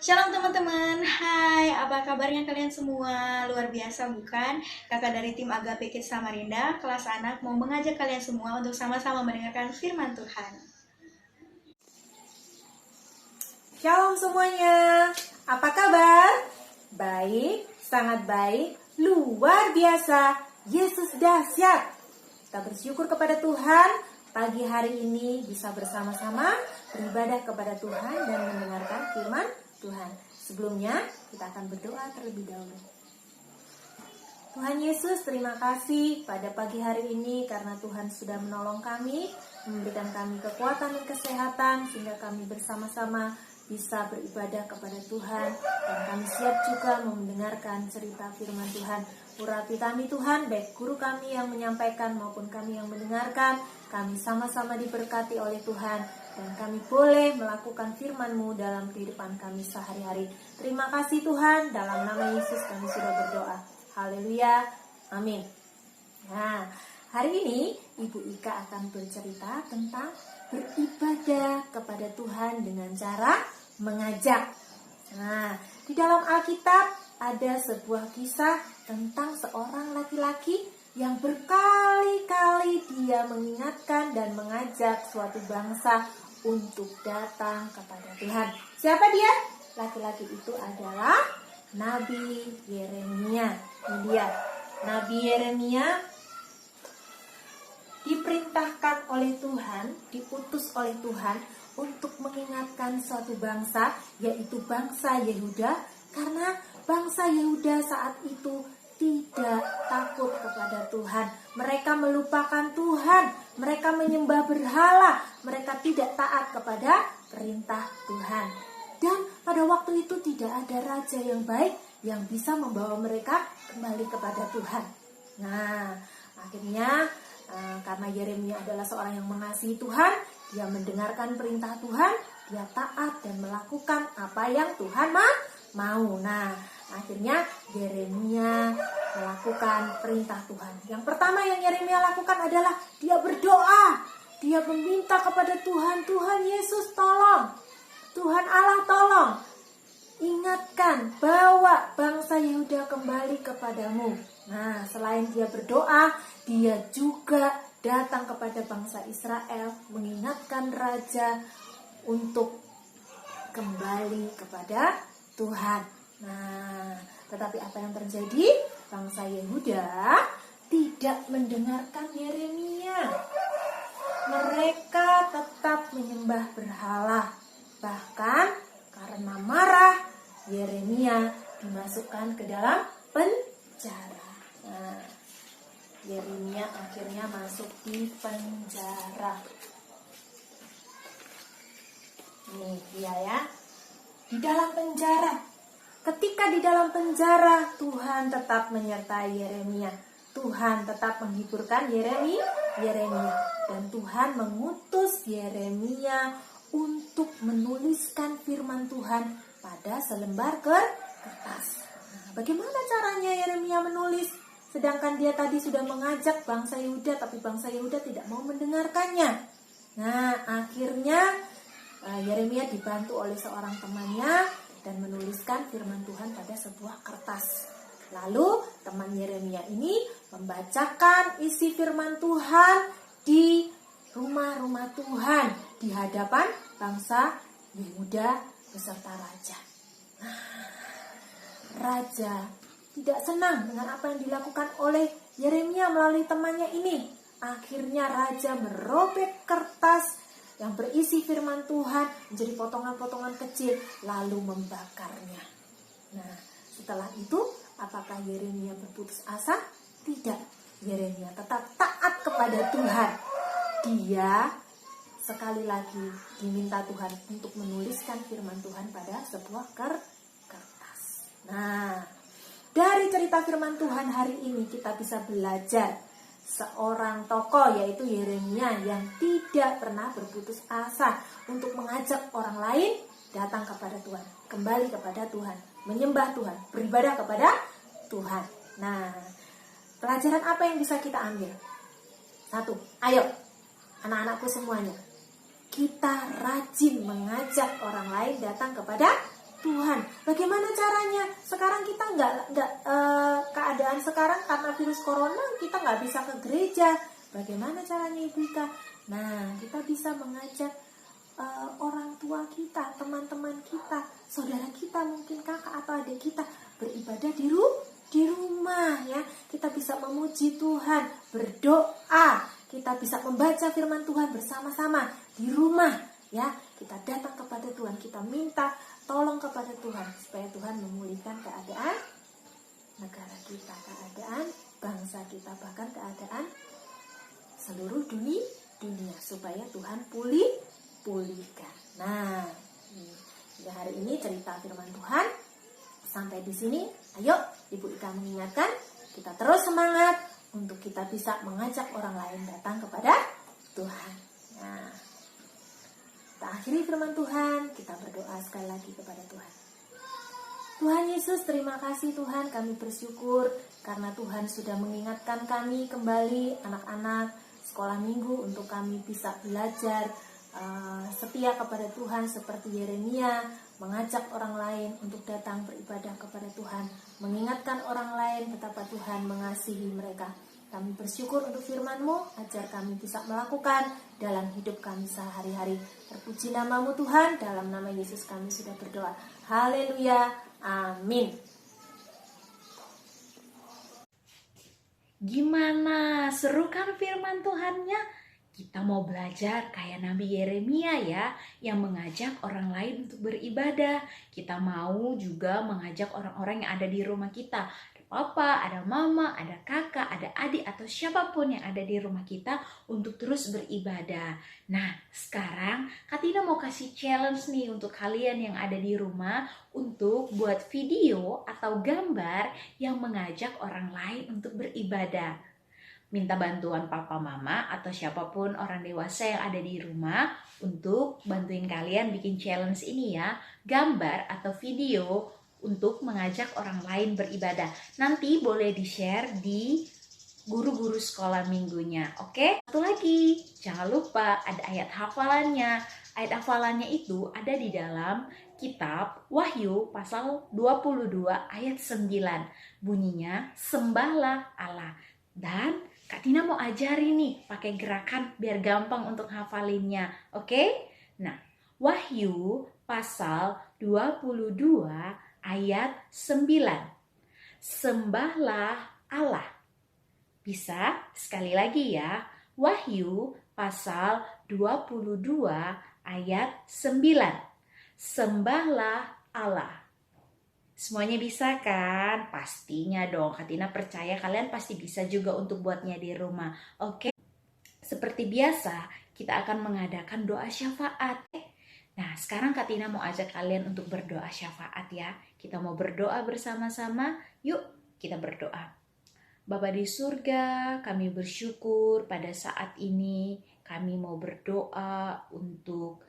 Shalom teman-teman, hai, apa kabarnya kalian semua? Luar biasa bukan? Kakak dari tim Agape Kids Samarinda, kelas anak mau mengajak kalian semua untuk sama-sama mendengarkan firman Tuhan. Shalom semuanya, apa kabar? Baik, sangat baik, luar biasa, Yesus dahsyat. Kita bersyukur kepada Tuhan, pagi hari ini bisa bersama-sama beribadah kepada Tuhan dan mendengarkan firman Tuhan. Sebelumnya, kita akan berdoa terlebih dahulu. Tuhan Yesus, terima kasih pada pagi hari ini karena Tuhan sudah menolong kami, memberikan kami kekuatan dan kesehatan sehingga kami bersama-sama bisa beribadah kepada Tuhan, dan kami siap juga mendengarkan cerita firman Tuhan. Urapi kami Tuhan, baik guru kami yang menyampaikan maupun kami yang mendengarkan, kami sama-sama diberkati oleh Tuhan, dan kami boleh melakukan firman-Mu dalam kehidupan kami sehari-hari. Terima kasih Tuhan, dalam nama Yesus kami sudah berdoa. Haleluya, amin. Nah, hari ini Ibu Ika akan bercerita tentang beribadah kepada Tuhan dengan cara mengajak. Nah, di dalam Alkitab ada sebuah kisah tentang seorang laki-laki yang berkali-kali dia mengingatkan dan mengajak suatu bangsa untuk datang kepada Tuhan. Siapa dia? Laki-laki itu adalah Nabi Yeremia. Ini dia, Nabi Yeremia diperintahkan oleh Tuhan, diutus oleh Tuhan untuk mengingatkan suatu bangsa, yaitu bangsa Yehuda, karena bangsa Yehuda saat itu tidak takut kepada Tuhan. Mereka melupakan Tuhan, mereka menyembah berhala, mereka tidak taat kepada perintah Tuhan. Dan pada waktu itu tidak ada raja yang baik yang bisa membawa mereka kembali kepada Tuhan. Nah, akhirnya karena Yeremia adalah seorang yang mengasihi Tuhan, dia mendengarkan perintah Tuhan, dia taat dan melakukan apa yang Tuhan mau. Nah, akhirnya Yeremia melakukan perintah Tuhan. Yang pertama yang Yeremia lakukan adalah dia berdoa. Dia meminta kepada Tuhan, Tuhan Yesus tolong. Tuhan Allah tolong. Ingatkan, bawa bangsa Yehuda kembali kepadamu. Nah, selain dia berdoa, dia juga datang kepada bangsa Israel, mengingatkan raja untuk kembali kepada Tuhan. Nah, tetapi apa yang terjadi? Bangsa Yehuda tidak mendengarkan Yeremia. Mereka tetap menyembah berhala. Bahkan karena marah, Yeremia dimasukkan ke dalam penjara. Nah, Yeremia akhirnya masuk di penjara. Nih dia ya, di dalam penjara. Ketika di dalam penjara, Tuhan tetap menyertai Yeremia. Tuhan tetap menghiburkan Yeremia. Dan Tuhan mengutus Yeremia untuk menuliskan firman Tuhan pada selembar kertas. Nah, bagaimana caranya Yeremia menulis? Sedangkan dia tadi sudah mengajak bangsa Yehuda, tapi bangsa Yehuda tidak mau mendengarkannya. Nah, akhirnya Yeremia dibantu oleh seorang temannya dan menuliskan firman Tuhan pada sebuah kertas. Lalu teman Yeremia ini membacakan isi firman Tuhan di rumah-rumah Tuhan di hadapan bangsa Yehuda beserta raja. Raja tidak senang dengan apa yang dilakukan oleh Yeremia melalui temannya ini. Akhirnya raja merobek kertas yang berisi firman Tuhan menjadi potongan-potongan kecil lalu membakarnya. Nah, setelah itu apakah Yeremia berputus asa? Tidak. Yeremia tetap taat kepada Tuhan. Dia sekali lagi diminta Tuhan untuk menuliskan firman Tuhan pada sebuah kertas. Nah, dari cerita firman Tuhan hari ini kita bisa belajar seorang tokoh yaitu Yeremia yang tidak pernah berputus asa untuk mengajak orang lain datang kepada Tuhan, kembali kepada Tuhan, menyembah Tuhan, beribadah kepada Tuhan. Nah, pelajaran apa yang bisa kita ambil? Satu, ayo anak-anakku semuanya, kita rajin mengajak orang lain datang kepada Tuhan. Bagaimana caranya? Sekarang kita keadaan sekarang karena virus corona kita nggak bisa ke gereja. Bagaimana caranya Ibu Ika? Nah, kita bisa mengajak orang tua kita, teman-teman kita, saudara kita, mungkin kakak atau adik kita beribadah di rumah ya. Kita bisa memuji Tuhan, berdoa, kita bisa membaca firman Tuhan bersama-sama di rumah ya. Kita datang kepada Tuhan, kita minta tolong kepada Tuhan supaya Tuhan memulihkan keadaan negara kita, keadaan bangsa kita, bahkan keadaan seluruh dunia supaya Tuhan pulihkan. Nah, hari ini cerita firman Tuhan sampai di sini. Ayo Ibu Ika mengingatkan, kita terus semangat untuk kita bisa mengajak orang lain datang kepada Tuhan. Nah, kita akhiri firman Tuhan, kita berdoa sekali lagi kepada Tuhan. Tuhan Yesus, terima kasih Tuhan, kami bersyukur karena Tuhan sudah mengingatkan kami kembali anak-anak sekolah minggu untuk kami bisa belajar setia kepada Tuhan seperti Yeremia, mengajak orang lain untuk datang beribadah kepada Tuhan, mengingatkan orang lain betapa Tuhan mengasihi mereka. Kami bersyukur untuk firman-Mu, ajar kami bisa melakukan dalam hidup kami sehari-hari. Terpuji nama-Mu Tuhan, dalam nama Yesus kami sudah berdoa. Haleluya, amin. Gimana? Seru kan firman Tuhannya? Kita mau belajar kayak Nabi Yeremia ya, yang mengajak orang lain untuk beribadah. Kita mau juga mengajak orang-orang yang ada di rumah kita. Ada papa, ada mama, ada kakak, ada adik, atau siapapun yang ada di rumah kita untuk terus beribadah. Nah, sekarang Kak Tina mau kasih challenge nih untuk kalian yang ada di rumah untuk buat video atau gambar yang mengajak orang lain untuk beribadah. Minta bantuan papa mama atau siapapun orang dewasa yang ada di rumah untuk bantuin kalian bikin challenge ini ya, gambar atau video untuk mengajak orang lain beribadah. Nanti boleh di-share di guru-guru sekolah minggunya. Oke? Satu lagi, jangan lupa ada ayat hafalannya. Ayat hafalannya itu ada di dalam kitab Wahyu pasal 22 ayat 9. Bunyinya, sembahlah Allah. Dan Kak Tina mau ajarin nih pakai gerakan biar gampang untuk hafalinnya. Oke? Nah, Wahyu pasal 22 ayat 9. Sembahlah Allah. Bisa sekali lagi ya. Wahyu pasal 22 ayat 9. Sembahlah Allah. Semuanya bisa kan? Pastinya dong. Kak Tina percaya kalian pasti bisa juga untuk buatnya di rumah. Oke? Seperti biasa, kita akan mengadakan doa syafaat. Nah, sekarang Kak Tina mau ajak kalian untuk berdoa syafaat ya. Kita mau berdoa bersama-sama. Yuk, kita berdoa. Bapa di surga, kami bersyukur pada saat ini kami mau berdoa untuk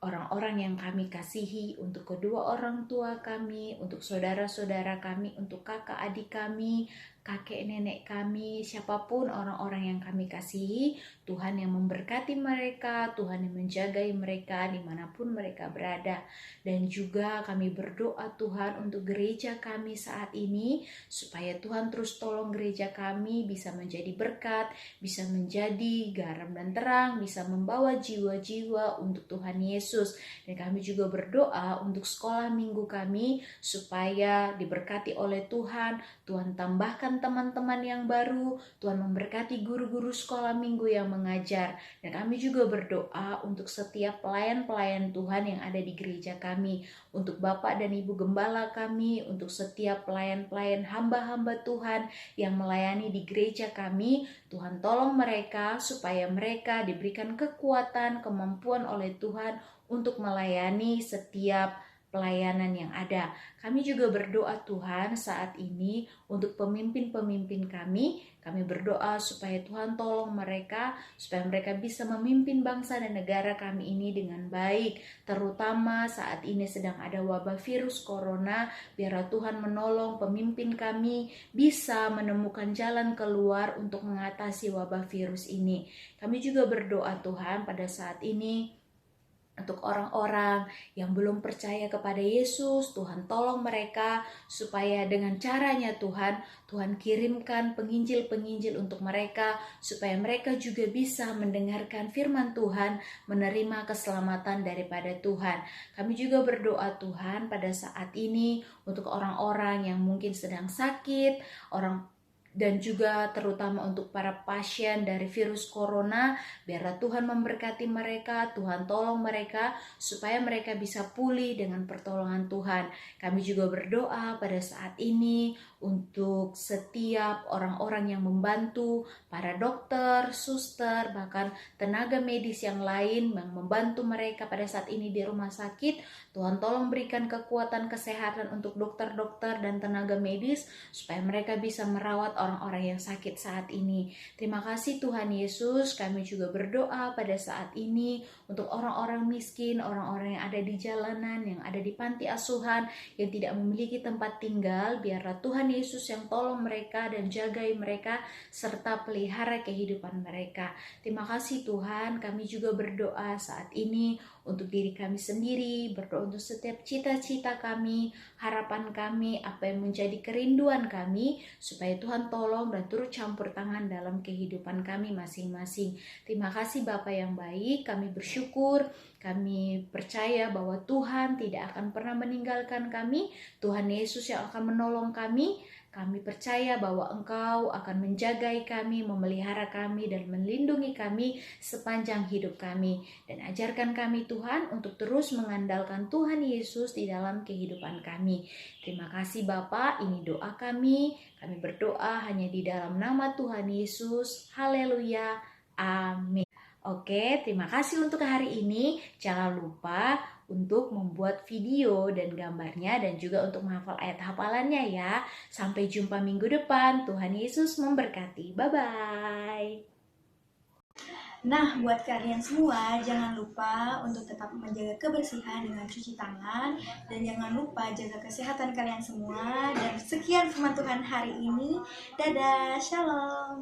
orang-orang yang kami kasihi, untuk kedua orang tua kami, untuk saudara-saudara kami, untuk kakak adik kami, kakek nenek kami, siapapun orang-orang yang kami kasihi. Tuhan yang memberkati mereka, Tuhan yang menjagai mereka dimanapun mereka berada. Dan juga kami berdoa Tuhan untuk gereja kami saat ini, supaya Tuhan terus tolong gereja kami bisa menjadi berkat, bisa menjadi garam dan terang, bisa membawa jiwa-jiwa untuk Tuhan Yesus. Dan kami juga berdoa untuk sekolah minggu kami, supaya diberkati oleh Tuhan, Tuhan tambahkan teman-teman yang baru, Tuhan memberkati guru-guru sekolah minggu yang mengajar. Dan kami juga berdoa untuk setiap pelayan-pelayan Tuhan yang ada di gereja kami, untuk Bapak dan Ibu Gembala kami, untuk setiap pelayan-pelayan hamba-hamba Tuhan yang melayani di gereja kami. Tuhan tolong mereka supaya mereka diberikan kekuatan, kemampuan oleh Tuhan untuk melayani setiap pelayanan yang ada. Kami juga berdoa Tuhan saat ini untuk pemimpin-pemimpin kami. Kami berdoa supaya Tuhan tolong mereka, supaya mereka bisa memimpin bangsa dan negara kami ini dengan baik. Terutama saat ini sedang ada wabah virus corona, biarlah Tuhan menolong pemimpin kami bisa menemukan jalan keluar untuk mengatasi wabah virus ini. Kami juga berdoa Tuhan pada saat ini Untuk orang-orang yang belum percaya kepada Yesus, Tuhan tolong mereka supaya dengan caranya Tuhan kirimkan penginjil-penginjil untuk mereka supaya mereka juga bisa mendengarkan firman Tuhan, menerima keselamatan daripada Tuhan. Kami juga berdoa Tuhan pada saat ini untuk orang-orang yang mungkin sedang sakit, dan juga terutama untuk para pasien dari virus corona, biarlah Tuhan memberkati mereka, Tuhan tolong mereka supaya mereka bisa pulih dengan pertolongan Tuhan. Kami juga berdoa pada saat ini untuk setiap orang-orang yang membantu, para dokter, suster, bahkan tenaga medis yang lain yang membantu mereka pada saat ini di rumah sakit. Tuhan tolong berikan kekuatan kesehatan untuk dokter-dokter dan tenaga medis supaya mereka bisa merawat orang-orang yang sakit saat ini. Terima kasih Tuhan Yesus. Kami juga berdoa pada saat ini untuk orang-orang miskin, orang-orang yang ada di jalanan, yang ada di panti asuhan, yang tidak memiliki tempat tinggal. Biarlah Tuhan Yesus yang tolong mereka dan jagai mereka serta pelihara kehidupan mereka. Terima kasih Tuhan. Kami juga berdoa saat ini untuk diri kami sendiri, berdoa untuk setiap cita-cita kami, harapan kami, apa yang menjadi kerinduan kami, supaya Tuhan tolong dan turut campur tangan dalam kehidupan kami masing-masing. Terima kasih Bapa yang baik, kami bersyukur, kami percaya bahwa Tuhan tidak akan pernah meninggalkan kami, Tuhan Yesus yang akan menolong kami. Kami percaya bahwa Engkau akan menjagai kami, memelihara kami, dan melindungi kami sepanjang hidup kami. Dan ajarkan kami Tuhan untuk terus mengandalkan Tuhan Yesus di dalam kehidupan kami. Terima kasih Bapa, ini doa kami. Kami berdoa hanya di dalam nama Tuhan Yesus. Haleluya. Amin. Oke, terima kasih untuk hari ini. Jangan lupa untuk membuat video dan gambarnya dan juga untuk menghafal ayat hafalannya ya. Sampai jumpa minggu depan. Tuhan Yesus memberkati. Bye-bye. Nah, buat kalian semua, jangan lupa untuk tetap menjaga kebersihan dengan cuci tangan. Dan jangan lupa jaga kesehatan kalian semua. Dan sekian firman Tuhan hari ini. Dadah, shalom.